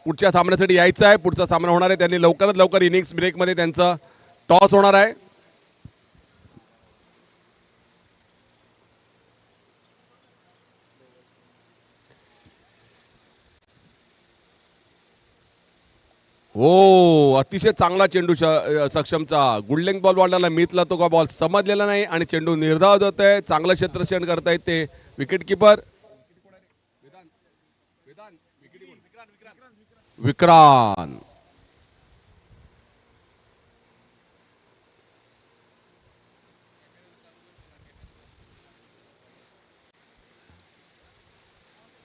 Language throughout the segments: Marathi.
पुढच्या सामन्यासाठी यायचं आहे. पुढचा सामना होणार आहे. त्यांनी लवकरात लवकर इनिंग्स ब्रेकमध्ये त्यांचं टॉस होणार आहे. हो, अतिशय चांगला चेंडू सक्षमचा गुडलेंग बॉल बॉलरला मितला तो का बॉल समजलेला नाही आणि चेंडू निर्धाव होत आहे. चांगलं क्षेत्ररक्षण करतायत ते विकेट किपर विक्रांत.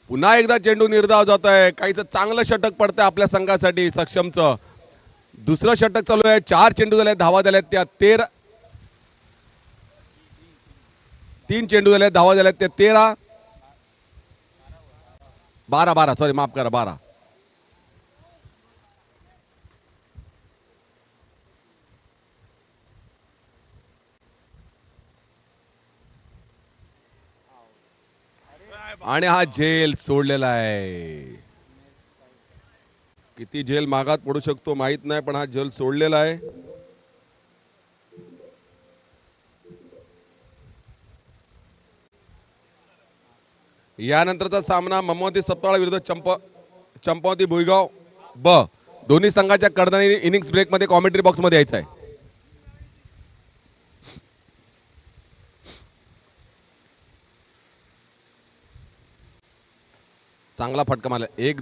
पुन्हा एकदा चेंडू निर्धाव जात आहे. काहीच चांगलं षटक पडतंय आपल्या संघासाठी सक्षमचं. दुसरं षटक चालू आहे. 4 चेंडू झाले, धावा झाल्यात त्या 13. 3 चेंडू झाले, धावा झाल्यात त्या 13. 12 सॉरी माफ करा 12. आणि हा झेल सोडलेला आहे. किती झेल मागात पडू शकतो माहित नाही, पण हा झेल सोडलेला आहे. यानंतरचा सामना ममवती सपकाळ विरुद्ध चंपावती भुईगाव ब. दोन्ही संघाच्या कडदानी इनिंग्स ब्रेकमध्ये कॉमेंट्री बॉक्समध्ये यायचं आहे. चांगला फटका मारला. एक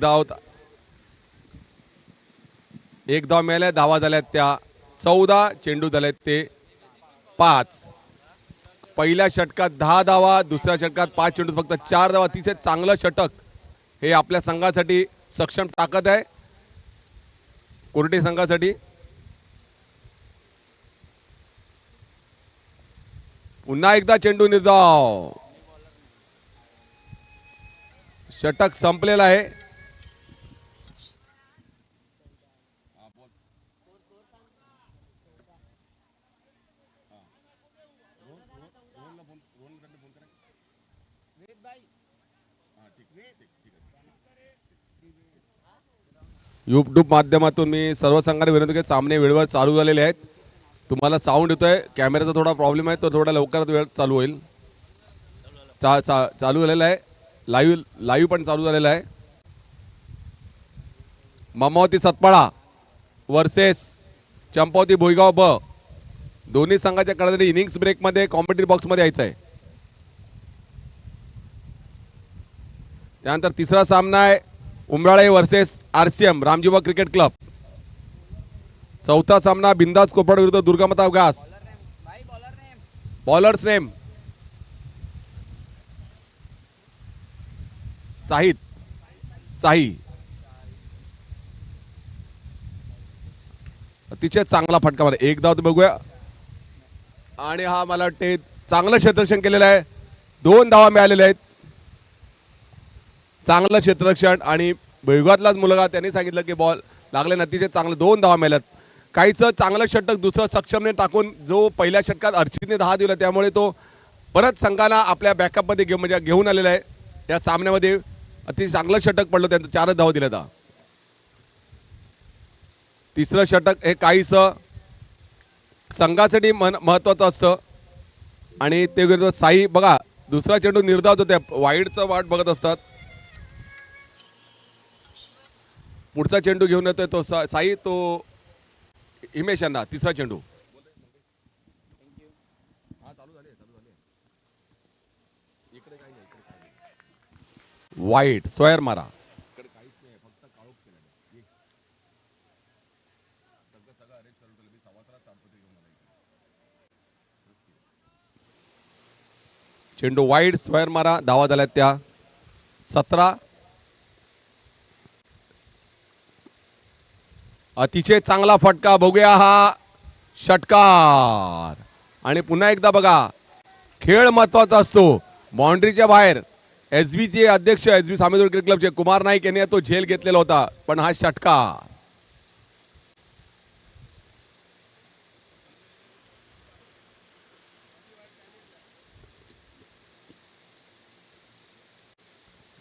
धाव मिळाल्या, धावा झाल्यात त्या 14. चेंडू झालेत ते 5. पहिल्या षटकात 10 धावा, दुसऱ्या षटकात 5 चेंडू फक्त 4 धावा. अतिशय चांगलं षटक हे आपल्या संघासाठी सक्षम ताकद आहे. कोर्टी संघासाठी पुन्हा एकदा चेंडू निर्धाव. षटक संपलेला आहे. युट्यूब माध्यमातून मी सर्व संघाने विनंती केली, सामने वेळेवर चालू झालेले आहेत. तुम्हाला साऊंड येतोय, कॅमेराचा थोडा प्रॉब्लेम आहे, तो थोडा लवकरात वेळ चालू होईल. चालू झालेला आहे. लाईव्ह पण चालू झालेला आहे. ममवती सतपाळा वर्सेस चंपावती भुईगाव ब. दोन्ही संघाच्या कडे इनिंग्स ब्रेकमध्ये कॉमेंट्री बॉक्समध्ये यायचं आहे. त्यानंतर तिसरा सामना आहे Umrale versus RCM Ramjiba cricket club. चौथा सामना बिंदास कोपड विरुद्ध दुर्गामाता व्यास. Bowler's name Sai. अतिशय चांगला फटका मारा. एक धाव बघूया. आणि हा मला वाटते चांगलं क्षेत्ररक्षण केलेलं आहे. 2 धावा मिळालेल्या आहेत. चांगलं क्षेत्ररक्षण आणि भुईगावातलाच मुलगा त्यांनी सांगितलं की बॉल लागले ना. अतिशय चांगलं 2 धावा मिळाल्यात. काहीच चांगलं षटक दुसरं सक्षमने टाकून जो पहिल्या षटकात अर्चितने 10 दिला, त्यामुळे तो परत संघाला आपल्या बॅकअपमध्ये घेऊन आलेला आहे. या सामन्यामध्ये अतिशय चांगलं षटक पडलं, त्यांचं 4 धावा दिल्या. तिसरं षटक हे काहीच संघासाठी महत्वाचं असतं आणि ते साई बघा दुसरा चेंडू निर्धाव होत्या वाईडचं वाट बघत असतात. पुढचा चेंडू घेऊन येतोय तो साई, तो हिमेश यांना. तिसरा चेंडू वाईट स्क्वेअर मारा. चेंडू वाईड स्क्वेअर मारा. धावा झाल्यात त्या 17. अतिशय चांगला फटका. बघूया हा षटकार. आणि पुन्हा एकदा बघा, खेळ महत्वाचा असतो. बाउंड्रीच्या बाहेर SBचे अध्यक्ष SB सामेदोर क्रिकेट क्लबचे कुमार नाईक यांनी तो झेल घेतलेला होता, पण हा षटकार.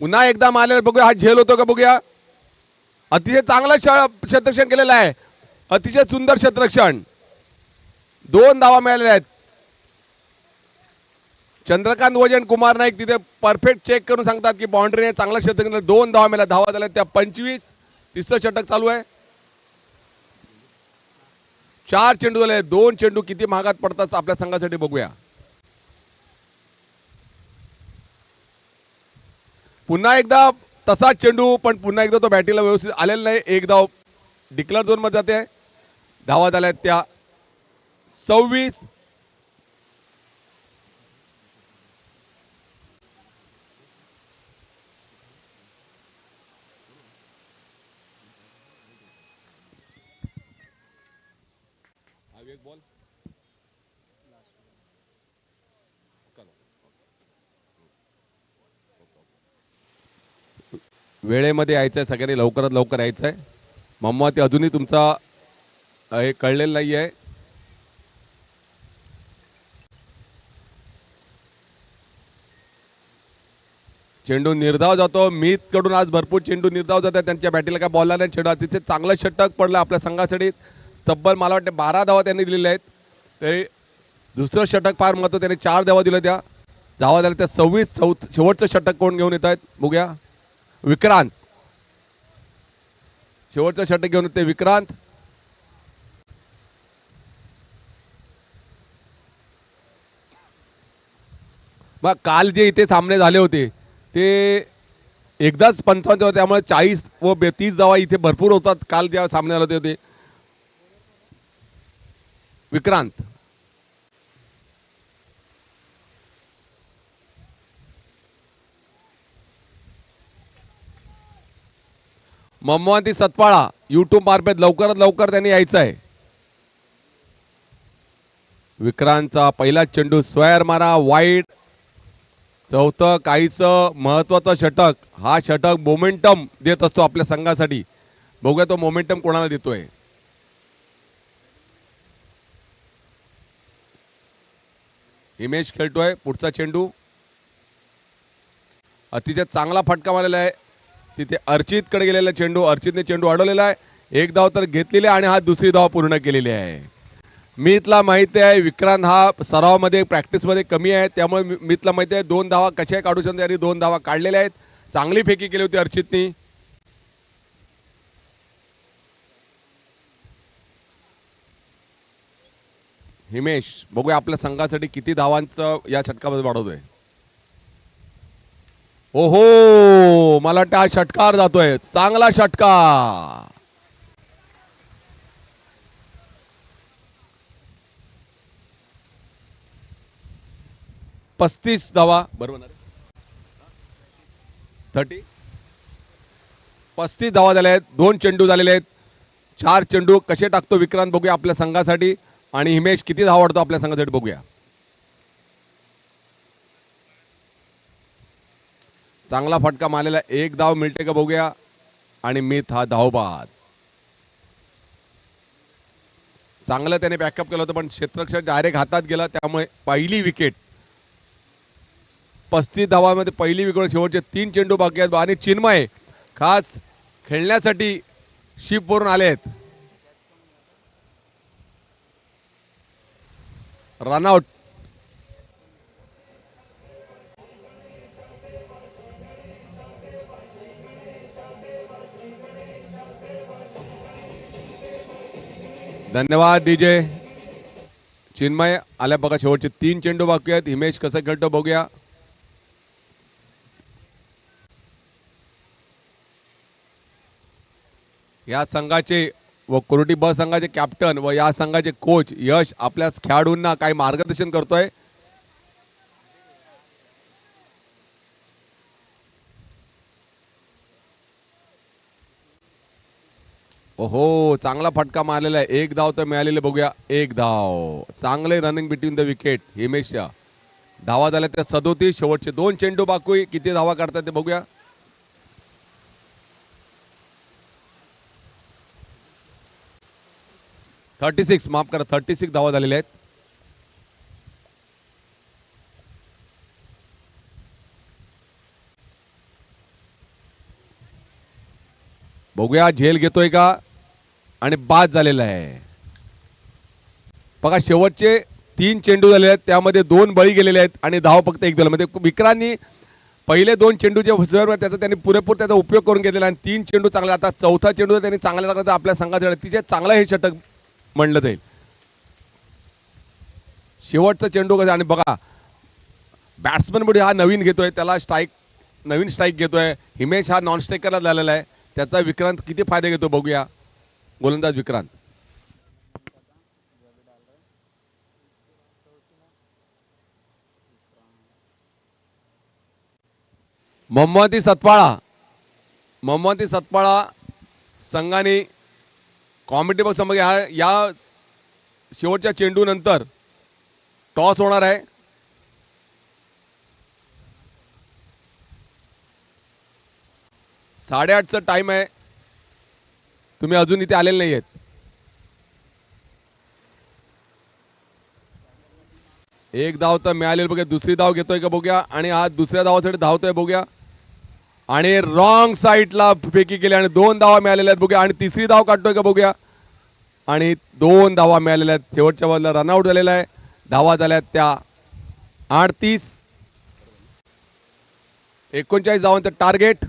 पुन्हा एकदा मारलेला. बघूया हा झेल होतो का बघूया. अतिशय चांगलं क्षेत्ररक्षण केलेलं आहे. अतिशय सुंदर क्षेत्ररक्षण. 2 धावा मिळालेल्या आहेत. चंद्रकांत वजन कुमार नाईक तिथे परफेक्ट चेक करून सांगतात की बाउंड्रीने चांगलं क्षेत्ररक्षण. 2 धावा मिळाल्या. धावा झाल्या त्या 25. तिसरं षटक चालू आहे. 4 चेंडू झाले. 2 चेंडू किती महागात पडतात आपल्या संघासाठी बघूया. पुन्हा एकदा तसाच चेंडू पण पुन्हा एकदा तो बॅटीला व्यवस्थित आलेला नाही. एक धाव डिक्लेअर झोन मध्ये जाते. धावा झाल्या त्या 26. वेळेमध्ये यायचंय सगळ्यांनी. लवकरात लवकर यायचंय. मम्मा ते अजूनही तुमचा हे कळलेलं नाहीये. चेंडू निर्धाव जातो. मीत कडून आज भरपूर चेंडू निर्धाव जातात. त्यांच्या बॅटीला काय बॉल नाही. चेंडू तिथे चांगलं षटक पडलं आपल्या संघासाठी. तब्बल मला वाटते 12 धावा त्यांनी दिलेल्या आहेत. तरी दुसरं षटक फार महत्त्वाचं. त्यांनी 4 धावा दिल्या. त्या धावा झाल्या त्या 26. शेवटचं षटक कोण घेऊन येत आहेत बघूया. विक्रांत शेवटचं षटक घेऊन येते. विक्रांत मग काल जे इथे सामने झाले होते ते एकदाच 55 होते. त्यामुळे 40 व 30 धावा इथे भरपूर होतात. काल ज्या सामने झाले होते. विक्रांत मम्मवंती सतपाळा युट्यूब मार्फत लवकरात लवकर त्यांनी यायचं आहे. विक्रांतचा पहिला चेंडू स्क्वेअर मारा वाईड. चौथं काहीसं महत्वाचं षटक. हा षटक मोमेंटम देत असतो आपल्या संघासाठी. बघूया तो मोमेंटम कोणाला देतोय. हिमेश खेळतोय. पुढचा चेंडू अतिशय चांगला फटका मारलेला आहे. तिथे अर्चित कडे गेलेला चेंडू. अर्चितने चेंडू अडवलेला आहे. एक धाव तर घेतलेली आहे आणि हा दुसरी धाव पूर्ण केलेली आहे. मीतला माहिती आहे विक्रांत हा सरावामध्ये प्रॅक्टिसमध्ये कमी आहे. त्यामुळे मीतला माहिती आहे 2 धावा कशा काढू शकतो. आणि 2 धावा काढलेल्या आहेत. चांगली फेकी केली होती अर्चितनी. हिमेश बघूया आपल्या संघासाठी किती धावांचं या षटकामध्ये वाढवतोय. ओहो मला वाटतं हा षटकार जातोय. चांगला षटकार. 35 धावा बरोबर. 30 35 धावा झाल्या आहेत. 2 चेंडू झालेले आहेत. 4 चेंडू कसे टाकतो विक्रांत बघूया आपल्या संघासाठी. आणि हिमेश किती धावा वाढतो आपल्या संघासाठी बघूया. चांगला फटका मारलेला. एक धाव मिळते का बघूया. आणि मीत हा धावबाद. चांगलं त्याने बॅकअप केलं होतं पण क्षेत्ररक्षण डायरेक्ट हातात गेला. त्यामुळे पहिली विकेट. 35 धावांमध्ये पहिली विकेट. शेवटचे 3 चेंडू बाकी आहेत. आणि चिन्मय खास खेळण्यासाठी शिपवरून आले आहेत. रनआउट. धन्यवाद डीजे. चिन्मय आल्या बघा. शेवटचे 3 चेंडू बाकी आहेत. हिमेश कसं खेळतो बघूया. या संघाचे व कोरोटी ब संघाचे कॅप्टन व या संघाचे कोच यश आपल्या खेळाडूंना काही मार्गदर्शन करतोय. ओहो चांगला फटका मारलेला आहे. एक धाव तर मिळालेले बघूया. एक धाव. चांगले रनिंग बिटवीन द विकेट हिमेशच्या. धावा झाल्या त्या 37. शेवटचे 2 चेंडू बाकी. किती धावा काढतात ते बघूया. 36 माफ करा. 36 धावा झालेल्या आहेत. बघूया झेल घेतोय का आणि बाद झालेला आहे. बघा शेवटचे 3 चेंडू झाले आहेत, त्यामध्ये 2 बळी गेलेले आहेत आणि धाव फक्त 1 दिला. म्हणजे विक्रांनी पहिले 2 चेंडूचे त्याचा त्यांनी पुरेपूर त्याचा उपयोग करून घेतलेला आणि 3 चेंडू चांगला. आता चौथा चेंडू त्यांनी चांगला टाकला तर आपल्या संघात तिचे चांगलं हे षटक म्हणलं जाईल. शेवटचा चेंडू कसं आणि बघा बॅट्समन पुढे हा नवीन घेतोय, त्याला नवीन स्ट्राईक घेतोय. हिमेश हा नॉन स्ट्रायकरला झालेला आहे, त्याचा विक्रांत किती फायदा घेतो बघूया. गोलंदाज विक्रांत. मोहम्मदी सतपाळा संघाने कॉमेडी बॉक्स या शेवटच्या चेंडू नंतर टॉस होणार आहे. साडेआठचा टाइम आहे, तुम्ही अजून इथे आलेले नाही आहेत. एक धाव तर मिळालेली बघूया, दुसरी धाव घेतोय का बघूया आणि आज दुसऱ्या धावासाठी धावतोय बघूया आणि रॉंग साईडला फेकी केली आणि 2 धावा मिळालेल्या आहेत बघूया आणि तिसरी धाव काढतोय का बघूया आणि 2 धावा मिळालेल्या आहेत. शेवटच्या बॉलला रनआउट झालेला आहे. धावा झाल्या त्या 38. 39 धावांचं टार्गेट.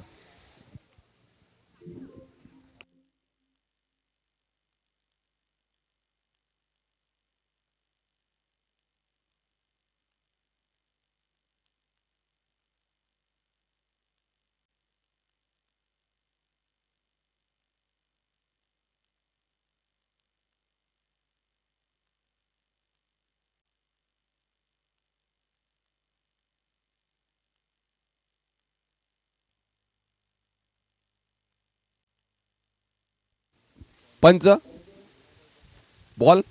पंच बॉल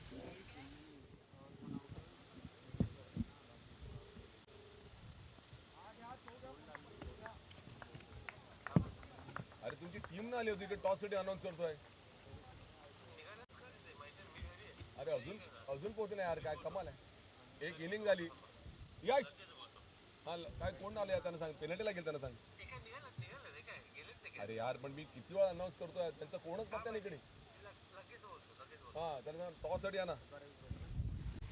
अरे तुमची टीम ना आली होती की टॉस साठी अनाउन्स करतोय. अरे अजून अजून पोहोचले नाही यार, काय कमाल आहे. एक इनिंग झाली. यश हा काय कोण आले त्यांना सांग, पेनल्टीला गेल त्यांना सांग. अरे यार पण मी किती वेळा अनाउन्स करतोय, त्यांचा कोणच पत्ता नाही इकडे. हा त्यांना टॉस साठी आणा.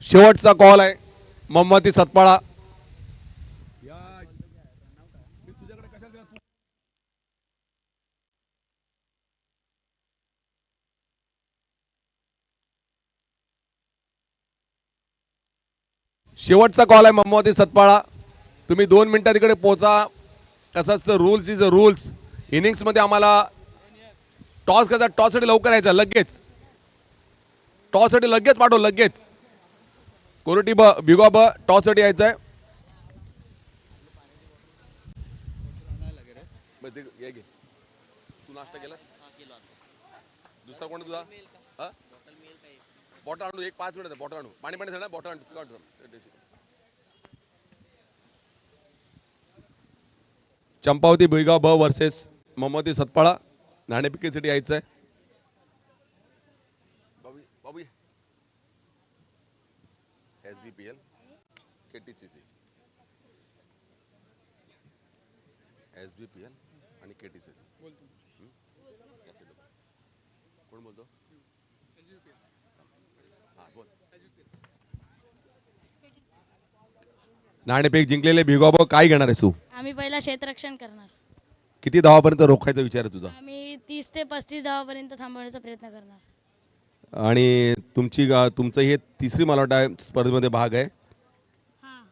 शेवटचा कॉल आहे मोहम्मदी सतपाळा. शेवटचा कॉल आहे मोहम्मदी सतपाळा. तुम्ही 2 मिनिटात इकडे पोहोचा. कसं असतं, rules is a rules. Innings मध्ये आम्हाला टॉस करायचा, टॉस साठी लवकर यायचं, लगेच टॉस साठी लगेच पाठव, लगेच कोरटी बिगो टॉस साठी यायचंय. तू नाश्ता केलास? दुसरा कोण तुझा? बॉटल आणू, एक 5 मिनिट बॉटल आणू, पाणी सांगा बॉटल आणू. चंपावती भुईगाव ब वर्सेस मोहम्मदी सतपाळा. नाणेफेकीसाठी यायचंय. SBPL KTCC SBPL आणि KTCC कोण बोलतो? हा बोल. नाणेफेक जिंकलेले भिगाबा काय घेणार आहेस तू? आम्ही पहिला क्षेत्ररक्षण करणार. किती धावापर्यंत रोखायचा विचार आहे तुझा? आम्ही 30 ते 35 धावापर्यंत थांबवण्याचा प्रयत्न करणार. आणि तुमचं हे तिसरी मला वाटतं स्पर्धेमध्ये भाग आहे. हां,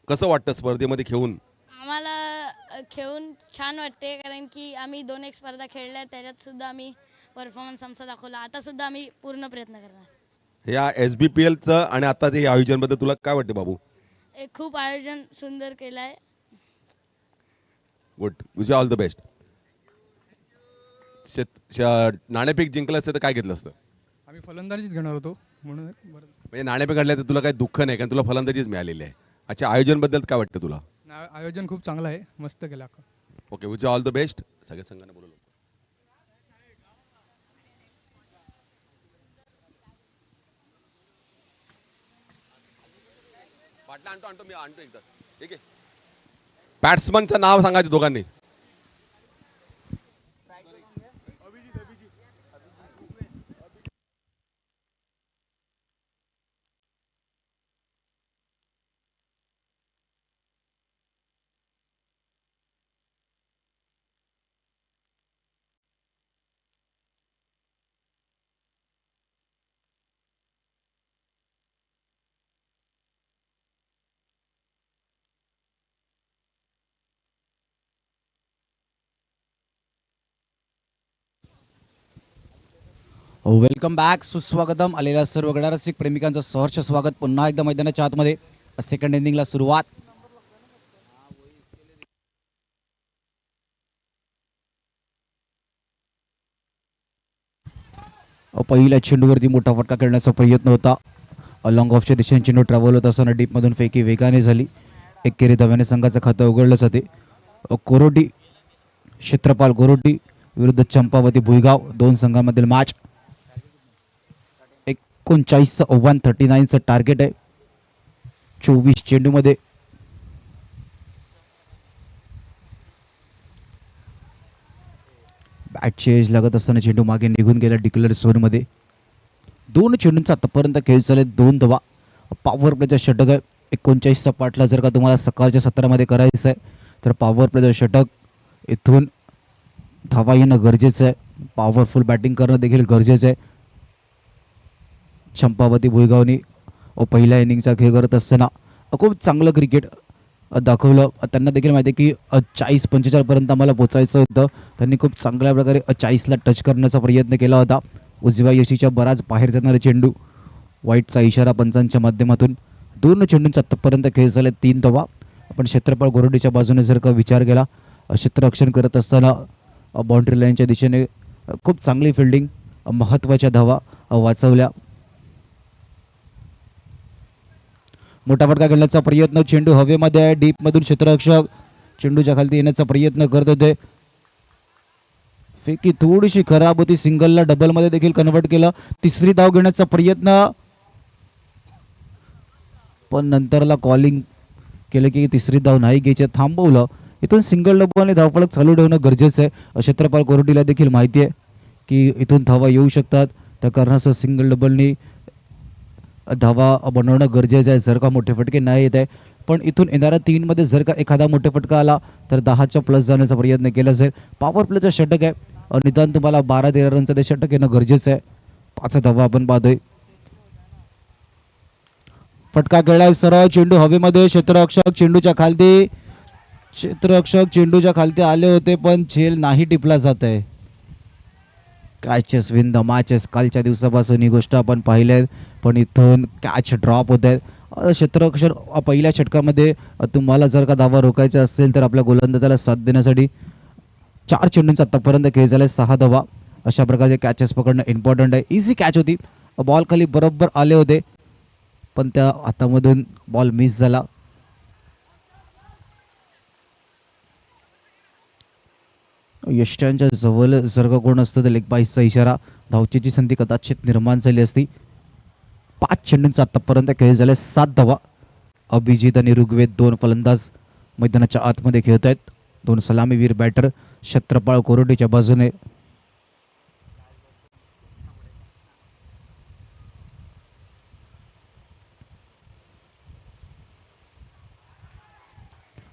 कसं वाटतं स्पर्धेमध्ये खेळून? आम्हाला खेळून छान वाटते, कारण की आम्ही 2-1 स्पर्धा खेळल्या, त्याच्यात सुद्धा आम्ही परफॉर्मन्स आमचा दाखवला. आता सुद्धा आम्ही पूर्ण प्रयत्न करणार. या SBPLचं आणि आता ते आयोजनबद्दल तुला काय वाटतं बाबू? खूप आयोजन सुंदर केलं आहे. Good, wish all the best. नाणेफेक जिंकलं असतं तर काय घेतलं असतं? आम्ही फलंदाजीच घेणार होतो म्हणून म्हणजे नाणेफेक काढल्या तर तुला काही दुःख नाही, कारण तुला फलंदाजीच मिळालेली आहे. अच्छा, आयोजनबद्दल काय वाटतं तुला? आयोजन खूप चांगलं आहे, मस्त केलं अख्खं. Okay, wish all the best. सगळ्या संघाने बोलवलं. पाटला आणतो मी आणतो एकदाच. ठीक आहे. बॅट्समनचं नाव सांगायचं दोघांनी. Welcome back. सुस्वागतम. आलेल्या सर्व गडारसिक प्रेमिकांचं सहर्ष स्वागत. पुन्हा एकदा मैदानाच्या आतमध्ये सेकंड इनिंगला सुरुवात. पहिल्या चेंडूवरती मोठा फटका खेळण्याचा प्रयत्न होता. लॉंग ऑफच्या दिशेने चेंडू ट्रॅव्हल होत असताना डीपमधून फेकी वेगाने झाली. एकेरी धाव्याने संघाचं खातं उघडलं जाते. कोरोटी क्षेत्रपाल कोरोटी विरुद्ध चंपावती भुईगाव, दोन संघांमधील मॅच. 39 139चं टार्गेट आहे 24 चेंडूमध्ये. बॅटची एज लागत असताना चेंडू मागे निघून गेला डिक्लेअर झोनमध्ये. 2 चेंडूंचा आतापर्यंत खेळ झाले, 2 धावा. पॉवर प्लेचा षटक आहे 39 सपाटला. जर का तुम्हाला सकाळच्या सत्रामध्ये करायचं आहे तर पॉवर प्लेचं षटक, इथून धावा येणं गरजेचं आहे. पॉवरफुल बॅटिंग करणं देखील गरजेचं आहे. चंपावती भुईगावनी पहिल्या इनिंगचा खेळ करत असताना खूप चांगलं क्रिकेट दाखवलं. त्यांना देखील माहिती आहे की 40-45 पर्यंत आम्हाला पोचायचं होतं. त्यांनी खूप चांगल्या प्रकारे 40ला टच करण्याचा प्रयत्न केला होता. उजव्या यशीच्या बराच बाहेर जाणारे चेंडू, वाईटचा इशारा पंचांच्या माध्यमातून. 2 चेंडूंचा आत्तापर्यंत खेळ झाले, 3 धावा. आपण क्षेत्रपाळ गोरडीच्या बाजूने जर का विचार केला, क्षेत्ररक्षण करत असताना बाउंड्री लाईनच्या दिशेने खूप चांगली फिल्डिंग, महत्त्वाच्या धावा वाचवल्या. मोठा फटका खेळण्याचा प्रयत्न, चेंडू हवेमध्ये आहे. डीपमधून क्षेत्ररक्षक चेंडूच्या खाली येण्याचा प्रयत्न करत होते. फेकी थोडीशी खराब होती. सिंगलला डबलमध्ये देखील कन्वर्ट केलं. तिसरी धाव घेण्याचा प्रयत्न, पण नंतरला कॉलिंग केलं की तिसरी धाव नाही घ्यायची, थांबवलं. इथून सिंगल डबलने धावफलक चालू ठेवणं गरजेचं आहे. क्षेत्रपाल कोरडीला देखील माहिती आहे की इथून धावा येऊ शकतात. त्या कारणासह सिंगल डबलनी धावा बनवणं गरजेचं आहे जर का मोठे फटके नाही येत आहे. पण इथून येणाऱ्या 3मध्ये जर का एखादा मोठे फटका आला तर 10च्या प्लस जाण्याचा प्रयत्न केला जाईल. पॉवर प्लेचं षटक आहे, निदान तुम्हाला 12-13 रनचं ते षटक येणं गरजेचं आहे. 5 धावा आपण पाहतोय. फटका खेळलाय सरळ, चेंडू हवेमध्ये. क्षेत्ररक्षक चेंडूच्या खालती आले होते, पण झेल नाही टिपला जात आहे. Catches win the matches. कालच्या दिवसापासून ही गोष्ट आपण पाहिली आहे, पण इथून कॅच ड्रॉप होत आहेत. क्षेत्ररक्षण पहिल्या षटकामध्ये तुम्हाला जर का धावा रोखायचा असेल तर आपल्या गोलंदाजाला साथ देण्यासाठी 4 चेंडूंचा आतापर्यंत खेळ झाला, 6 धावा. अशा प्रकारचे कॅचेस पकडणं इम्पॉर्टंट आहे. इझी कॅच होती, बॉल खाली बरोबर आले होते, पण त्या हातामधून बॉल मिस झाला. यष्ट्यांच्या जवळ जर का कोण असतं तर लेग बाईसचा इशारा, धावचीची संधी कदाचित निर्माण झाली असती. 5 चेंडूंचा आतापर्यंत खेळ झाले, 7 धावा. अभिजित आणि ऋग्वेद 2 फलंदाज मैदानाच्या आतमध्ये खेळत आहेत. 2 सलामीवीर बॅटर क्षेत्रपाळ कोरोटीच्या बाजूने.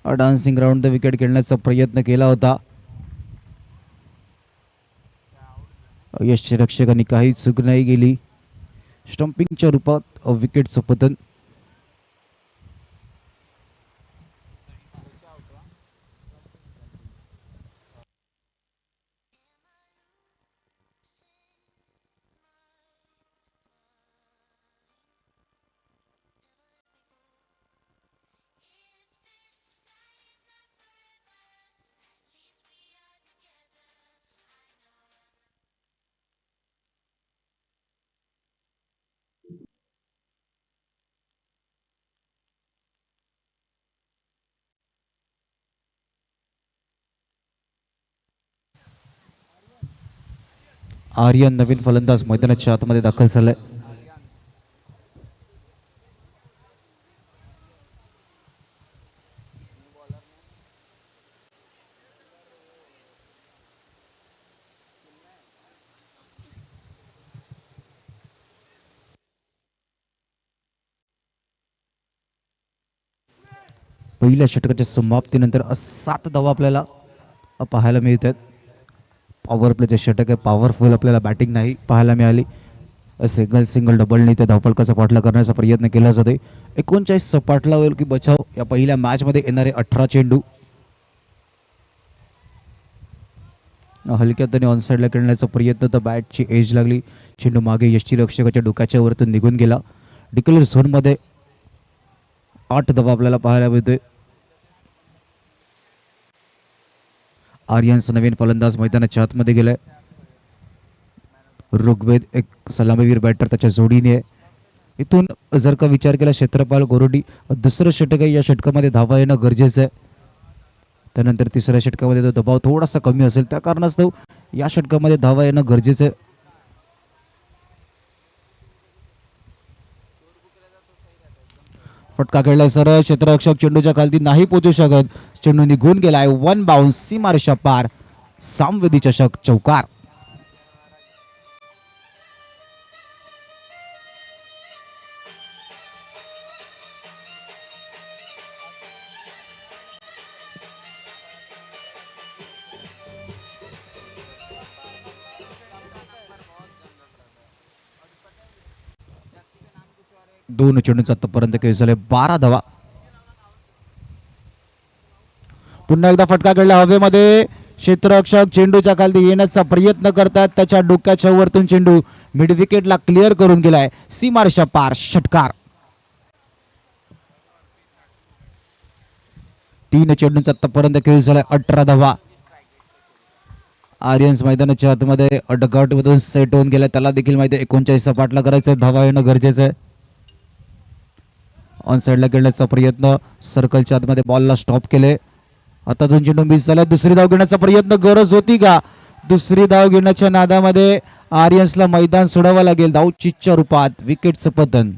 डान्सिंग राऊंड द विकेट खेळण्याचा प्रयत्न केला होता. यष्टीरक्षकांनी काही चूक नाही गेली. स्टंपिंगच्या रूपात विकेटचं पतन. आर्यन नवीन फलंदाज मैदानाच्या आतमध्ये दाखल झालाय. पहिल्या षटकाच्या समाप्तीनंतर 7 धावा आपल्याला पाहायला मिळतात. पॉवर प्लेचे षटक आहे, पॉवरफुल आपल्याला बॅटिंग नाही पाहायला मिळाली. सिंगल डबलने त्या धावफलकाचा पाठला करण्याचा प्रयत्न केला जातोय. 39 सपाटला होईल की बचाव या पहिल्या मॅचमध्ये येणारे 18 चेंडू. हलक्यात आणि ऑनसाईडला खेळण्याचा प्रयत्न, तर बॅटची एज लागली. चेंडू मागे यष्टीरक्षकाच्या डोक्याच्या वरतून निघून गेला. डिक्लेअर झोनमध्ये 8 धावा आपल्याला पाहायला मिळतोय. आर्यन्स नवीन फलंदाज मैदानाच्या आतमध्ये गेलाय. ऋग्वेद एक सलामीवीर बॅटर त्याच्या जोडीने आहे. इथून जर का विचार केला क्षेत्रपाल गोरोडी दुसरं षटक आहे, या षटकामध्ये धावा येणं गरजेचं आहे. त्यानंतर तिसऱ्या षटकामध्ये तो दबाव थोडासा कमी असेल, त्या कारणास्तव या षटकामध्ये धावा येणं गरजेचं आहे. फटका खेळलाय सरळ, क्षेत्ररक्षक चेंडूच्या खालती नाही पोहोचू शकत. चेंडू निघून गेलाय. 1 बाउन्स, सीमारेषा पार. सामवेदी चषक चौकार. दोन चेंडूंचा आतापर्यंत खेळ झाले 12 धावा. पुन्हा एकदा फटका खेळला हवेमध्ये. क्षेत्ररक्षक चेंडूच्या खाली येण्याचा प्रयत्न करतात. त्याच्या डोक्याच्या वरतून चेंडू मिड विकेटला क्लिअर करून गेलाय. सीमारेषा पार, षटकार. 3 चेंडूंचा आतापर्यंत खेळ झालाय 18 धावा. आर्यन्स मैदानाच्या आतमध्ये डगआउट मधून सेट होऊन गेला. त्याला देखील माहिती आहे 39 पाठला करायचं, धावा येणं गरजेचं आहे. ऑन साईडला खेळण्याचा प्रयत्न, सर्कलच्या आतमध्ये बॉलला स्टॉप केले. आता 2 चेंडू मिस झाला. दुसरी धाव घेण्याचा प्रयत्न, गरज होती का? दुसरी धाव घेण्याच्या नादामध्ये आर्यन्सला मैदान सोडावं लागेल. धावचीच्या रूपात विकेटचं पतन.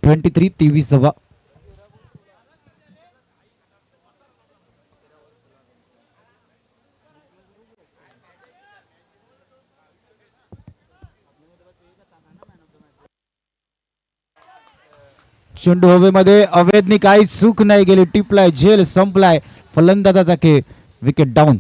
ट्वेंटी 23 धावा. चेंडू हवेमध्ये, अवैधनी काही चूक नाही गेली. टिपलाय, झेल संपलाय. फलंदाजाचा खेळ, विकेट डाऊन.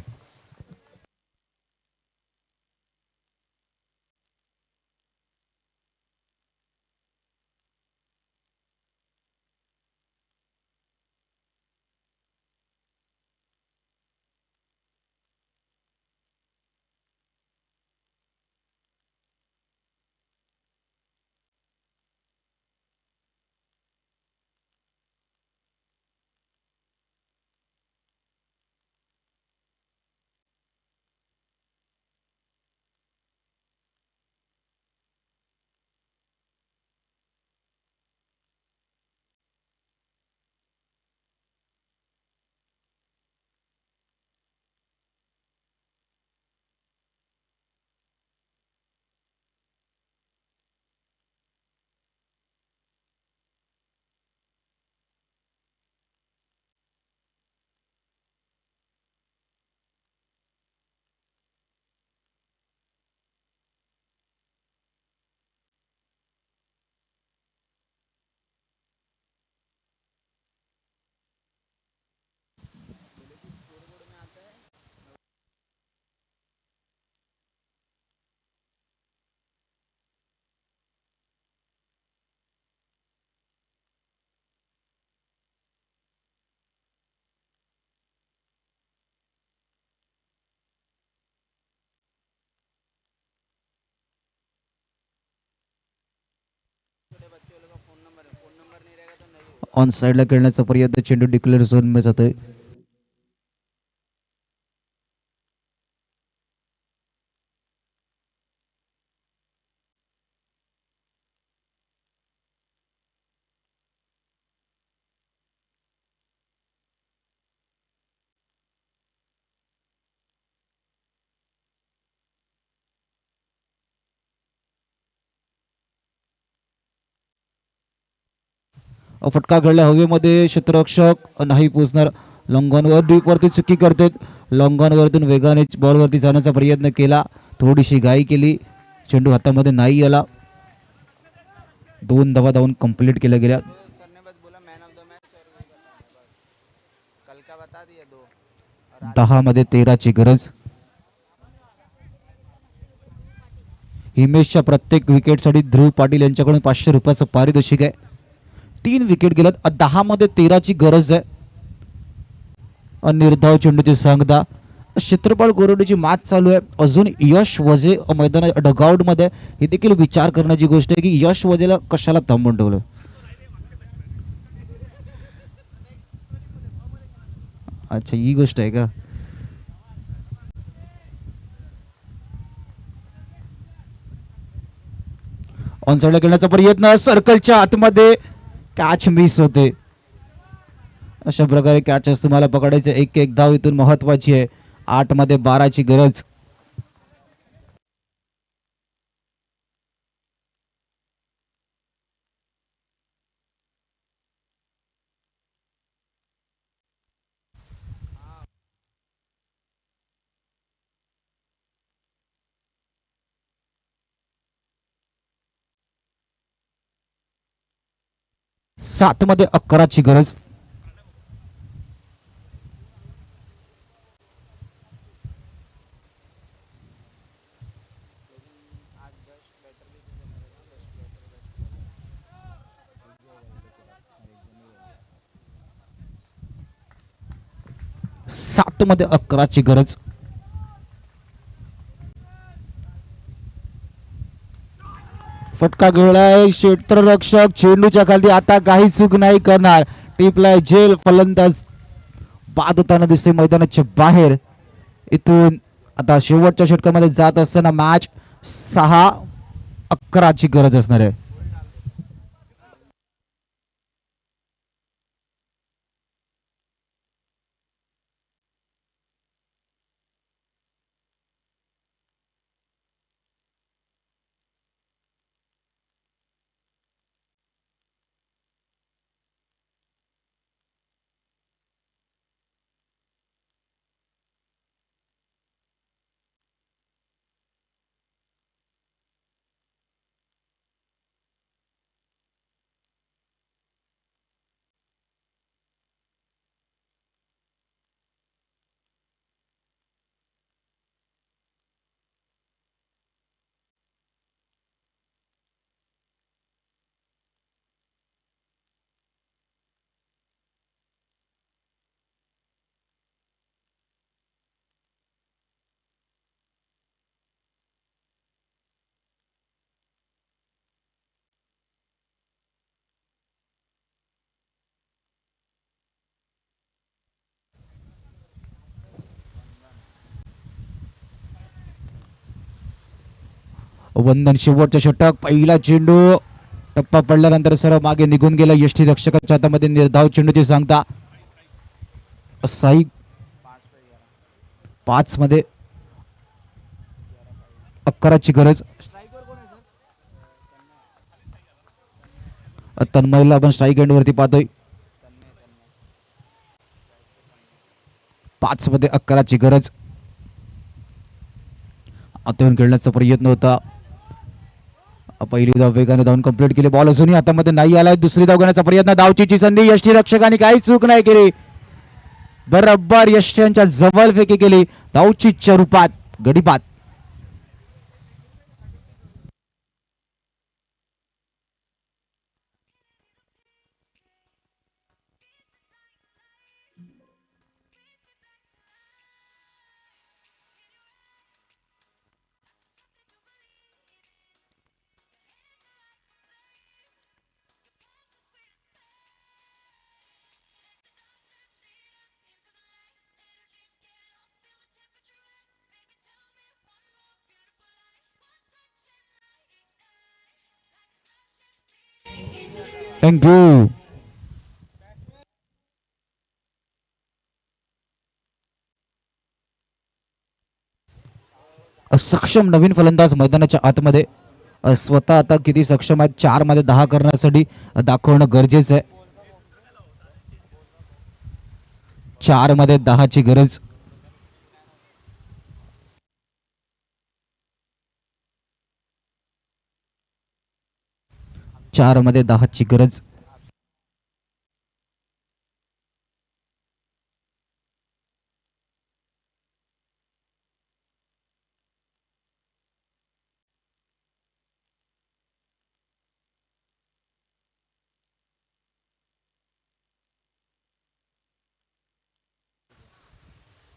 ऑन साईडला खेळण्याचा प्रयत्न, चेंडू डिक्लेअर झोन मध्ये जातोय. फटका घडला हवेमध्ये, क्षेत्ररक्षक नाही पोहोचणार. लॉंगॉनवर डीपवरती चुकी करतात. लॉंगॉनवरतून वेगाने बॉलवरती जाण्याचा प्रयत्न केला, थोडीशी घाई केली, चेंडू हातामध्ये नाही आला. 2 धावा धावून कंप्लीट केल्या गेल्या. दहा मध्ये 13ची गरज. हिमेशच्या प्रत्येक विकेटसाठी ध्रुव पाटील यांच्याकडून 500 रुपयाचं पारितोषिक आहे. 3 विकेट गेल्यात. 10 मध्ये 13ची गरज आहे. निर्धाव चेंडूची सांगता. क्षेत्रपाल गोरवडेची मॅच चालू आहे. अजून यश वजे मैदानात डगआउट मध्ये. ही देखील विचार करण्याची गोष्ट आहे की यश वजेला कशाला थांबून ठेवलं. अच्छा, ही गोष्ट आहे का. ऑन साईडला खेळण्याचा प्रयत्न, सर्कलच्या आतमध्ये कॅच मिस होते. अशा प्रकारे कॅचेस तुम्हाला पकडायचे. एक एक धाव इथून महत्वाची आहे. 8 मध्ये 12ची गरज. सात मध्ये 11ची गरज. सात मध्ये 11ची गरज. फटका घेतलाय क्षेत्ररक्षक चेंडूच्या खाली. आता काही चूक नाही करणार. टिपलाय झेल. फलंदाज बाद होताना दिसते मैदानाच्या बाहेर. इथून आता शेवटच्या षटकामध्ये जात असताना मॅच 6-11ची गरज असणार आहे. वंदन शेवटच्या षटक. पहिला चेंडू टप्पा पडल्यानंतर सर्व मागे निघून गेला. यष्टी रक्षकाच्या हातामध्ये निर्धाव चेंडूची सांगता. साई 5 मध्ये 11ची गरज. तन्मयला आपण स्ट्राईक एंड वरती पाहतोय. 5 मध्ये 11ची गरज. आतून खेळण्याचा प्रयत्न होता. पहिली धाव वेगाने धावून कंप्लीट केली. बॉल अजूनही हातामध्ये नाही आलाय. दुसरी धाव घेण्याचा प्रयत्न. धावचीची संधी. यष्टी रक्षकाने काही चूक नाही केली. बरोबर यष्ट्यांच्या जवळ फेकी केली. धावचीच्या रूपात गडीपात. थँक्यू. सक्षम नवीन फलंदाज मैदानाच्या आतमध्ये. स्वतः आता किती सक्षम आहेत 4 मध्ये 10 करण्यासाठी दाखवणं गरजेचं आहे. 4 मध्ये 10 ची गरज. 4 मध्ये 10 ची गरज.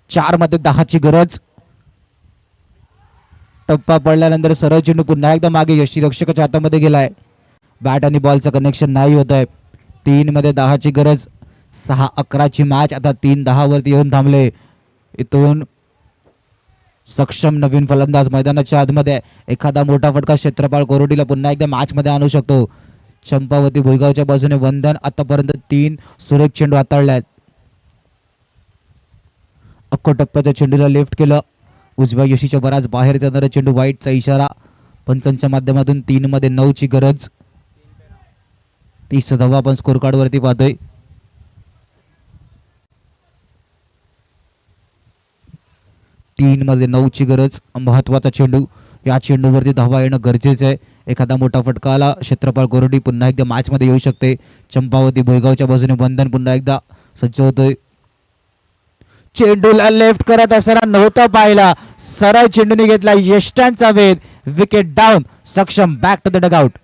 चार मध्ये 10 ची गरज. टप्पा पडल्यानंतर सरळ चेंडू पुन्हा एकदा मागे यष्टीरक्षकाच्या हातामध्ये गेलाय. बॅट आणि बॉलचं कनेक्शन नाही होत आहे. 3 मध्ये 10 ची गरज. 6-11 ची मॅच आता 3-10 वरती येऊन थांबले. इथून सक्षम नवीन फलंदाज मैदानाच्या आतमध्ये. एखादा मोठा फटका क्षेत्रपाळ कोरोडीला पुन्हा एकदा मॅच मध्ये आणू शकतो. चंपावती भुईगावच्या बाजूने वंदन आतापर्यंत 3 सुरेख चेंडू हाताळल्यात. अक्को टप्प्याच्या चेंडूला लेफ्ट केलं. उजव्या यशीच्या बराच बाहेर जाणारा चेंडू. वाईटचा इशारा. पंचांच्या माध्यमातून 3 मध्ये 9 ची गरज. 30 धावा आपण स्कोर कार्ड वरती पाहतोय. 3 मध्ये 9 ची गरज. महत्वाचा चेंडू. या चेंडूवरती धावा येणं गरजेचं आहे. एखादा मोठा फटका आला क्षेत्रपाळ कोरडी पुन्हा एकदा मॅच मध्ये येऊ शकते. चंपावती भुईगावच्या बाजूने बंधन पुन्हा एकदा सज्ज होतोय. चेंडूला लेफ्ट करत असताना नव्हता पाहिला. सरळ चेंडूने घेतला यष्टांचा वेध. Wicket down. सक्षम बॅक टू द डगआउट.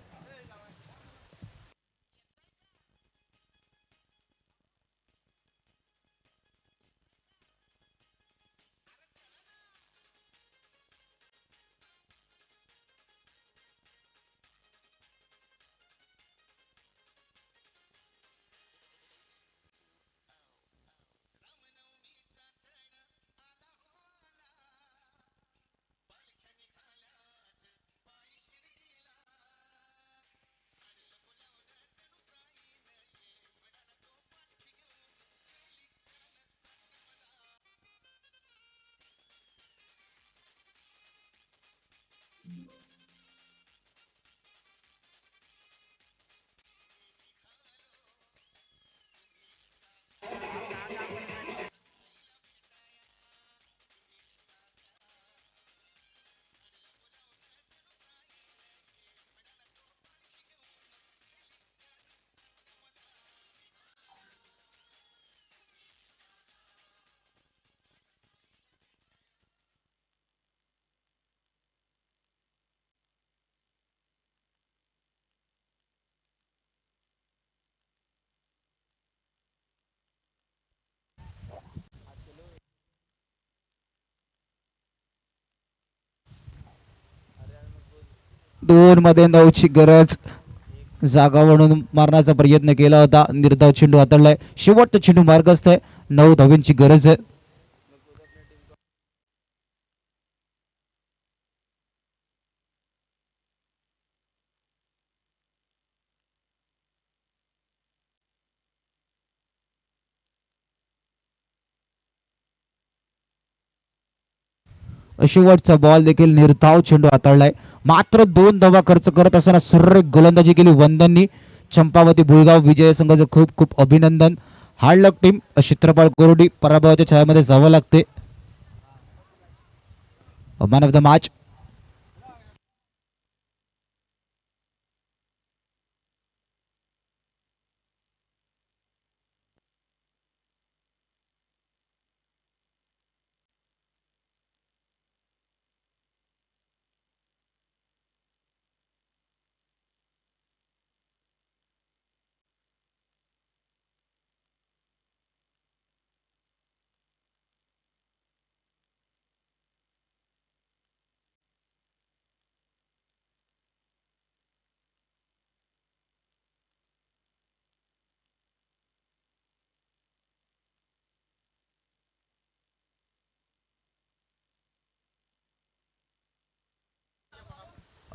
दोन मध्ये 9 ची गरज. जागा म्हणून मारण्याचा प्रयत्न केला होता. निर्धाव चेंडू हाताळलाय. शेवटचा चेंडू मार्गस्थ आहे. 9 धावांची गरज आहे. शेवटचा बॉल देखील निर्धाव चेंडू हाताळलाय. मात्र 2 धावा खर्च करत असताना सुरेख गोलंदाजी केली वंदननी. चंपावती भुईगाव विजय संघाचं खूप खूप अभिनंदन. हार्ड लक टीम. क्षेत्रपाळ कोरडी पराभवाच्या छायामध्ये जावं लागते. Man of the match.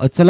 चला